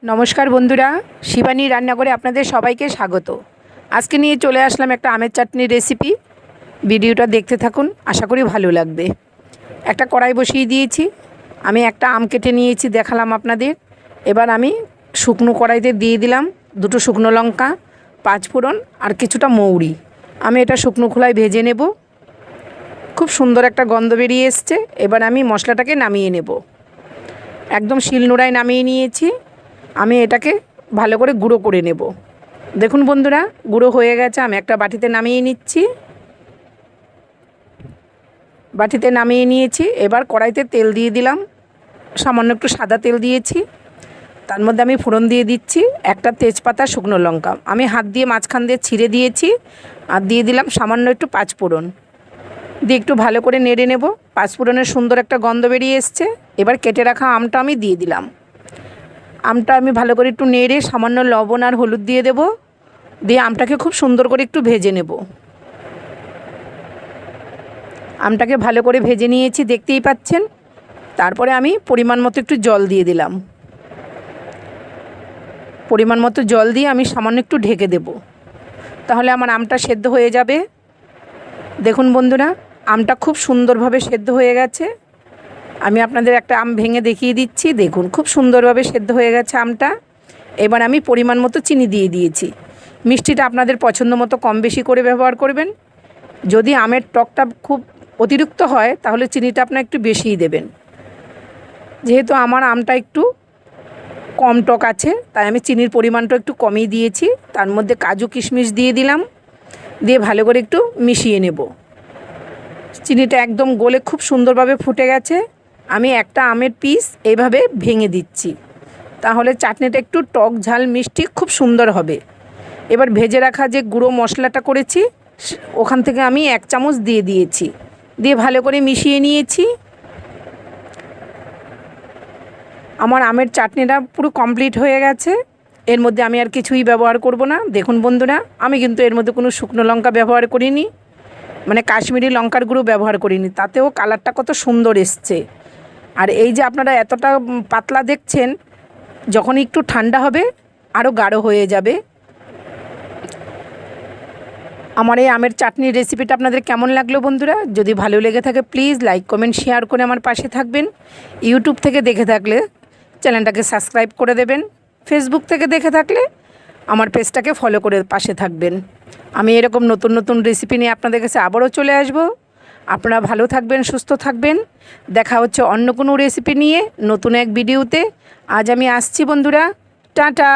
নমস্কার বন্ধুরা, শিবানী রান্নাঘরে আপনাদের সবাইকে স্বাগত। আজকে নিয়ে চলে আসলাম একটা আমের চাটনির রেসিপি। ভিডিওটা দেখতে থাকুন, আশা করি ভালো লাগবে। একটা কড়াই বসিয়ে দিয়েছি, আমি একটা আম কেটে নিয়েছি, দেখালাম আপনাদের। এবার আমি শুকনো কড়াইতে দিয়ে দিলাম দুটো শুকনো লঙ্কা, 5 ফোড়ন আর কিছুটা মৌরি। আমি এটা শুকনো খোলায় ভেজে নেব। খুব সুন্দর একটা গন্ধ বেরিয়ে এসছে। এবার আমি মশলাটাকে নামিয়ে নেব। একদম শিলনোড়ায় নামিয়ে নিয়েছি। আমি এটাকে ভালো করে গুঁড়ো করে নেব। দেখুন বন্ধুরা, গুঁড়ো হয়ে গেছে। আমি একটা বাটিতে নামিয়ে নিচ্ছি। বাটিতে নামিয়ে নিয়েছি। এবার কড়াইতে তেল দিয়ে দিলাম, সামান্য একটু সাদা তেল দিয়েছি। তার মধ্যে আমি ফোড়ন দিয়ে দিচ্ছি একটা তেজপাতা, শুকনো লঙ্কা আমি হাত দিয়ে মাঝখান দিয়ে ছিঁড়ে দিয়েছি, আর দিয়ে দিলাম সামান্য একটু 5 ফোড়ন দিয়ে একটু ভালো করে নেড়ে নেব। 5 ফোড়নের সুন্দর একটা গন্ধ বেরিয়ে এসছে। এবার কেটে রাখা আমটা আমি দিয়ে দিলাম। আমটা আমি ভালো করে একটু নেড়ে সামান্য লবণ আর হলুদ দিয়ে দেব। দিয়ে আমটাকে খুব সুন্দর করে একটু ভেজে নেব। আমটাকে ভালো করে ভেজে নিয়েছি, দেখতেই পাচ্ছেন। তারপরে আমি পরিমাণ মতো একটু জল দিয়ে দিলাম। পরিমাণ মতো জল দিয়ে আমি সামান্য একটু ঢেকে দেব, তাহলে আমার আমটা সেদ্ধ হয়ে যাবে। দেখুন বন্ধুরা, আমটা খুব সুন্দরভাবে সেদ্ধ হয়ে গেছে। আমি আপনাদের একটা আম ভেঙে দেখিয়ে দিচ্ছি। দেখুন, খুব সুন্দরভাবে সেদ্ধ হয়ে গেছে আমটা। এবার আমি পরিমাণ মতো চিনি দিয়ে দিয়েছি। মিষ্টিটা আপনাদের পছন্দ মতো কম বেশি করে ব্যবহার করবেন। যদি আমের টকটা খুব অতিরিক্ত হয় তাহলে চিনিটা আপনার একটু বেশিই দেবেন। যেহেতু আমার আমটা একটু কম টক আছে, তাই আমি চিনির পরিমাণটা একটু কমই দিয়েছি। তার মধ্যে কাজু কিশমিশ দিয়ে দিলাম, দিয়ে ভালো করে একটু মিশিয়ে নেব। চিনিটা একদম গলে খুব সুন্দরভাবে ফুটে গেছে। আমি একটা আমের পিস এইভাবে ভেঙে দিচ্ছি, তাহলে চাটনিটা একটু টক ঝাল মিষ্টি খুব সুন্দর হবে। এবার ভেজে রাখা যে গুঁড়ো মশলাটা করেছি ওখান থেকে আমি 1 চামচ দিয়ে দিয়েছি, দিয়ে ভালো করে মিশিয়ে নিয়েছি। আমার আমের চাটনিটা পুরো কমপ্লিট হয়ে গেছে। এর মধ্যে আমি আর কিছুই ব্যবহার করব না। দেখুন বন্ধুরা, আমি কিন্তু এর মধ্যে কোনো শুকনো লঙ্কা ব্যবহার করিনি, মানে কাশ্মীরি লঙ্কার গুঁড়ো ব্যবহার করিনি। তাতেও কালারটা কত সুন্দর এসছে। আর এই যে আপনারা এতটা পাতলা দেখছেন, যখন একটু ঠান্ডা হবে আরও গাঢ় হয়ে যাবে। আমার এই আমের চাটনির রেসিপিটা আপনাদের কেমন লাগলো বন্ধুরা? যদি ভালো লেগে থাকে প্লিজ লাইক কমেন্ট শেয়ার করে আমার পাশে থাকবেন। ইউটিউব থেকে দেখে থাকলে চ্যানেলটাকে সাবস্ক্রাইব করে দেবেন। ফেসবুক থেকে দেখে থাকলে আমার পেজটাকে ফলো করে পাশে থাকবেন। আমি এরকম নতুন নতুন রেসিপি নিয়ে আপনাদের কাছে আবারও চলে আসব। আপনারা ভালো থাকবেন, সুস্থ থাকবেন। দেখা হচ্ছে অন্য কোনো রেসিপি নিয়ে নতুন এক ভিডিওতে। আজ আমি আসছি বন্ধুরা, টাটা।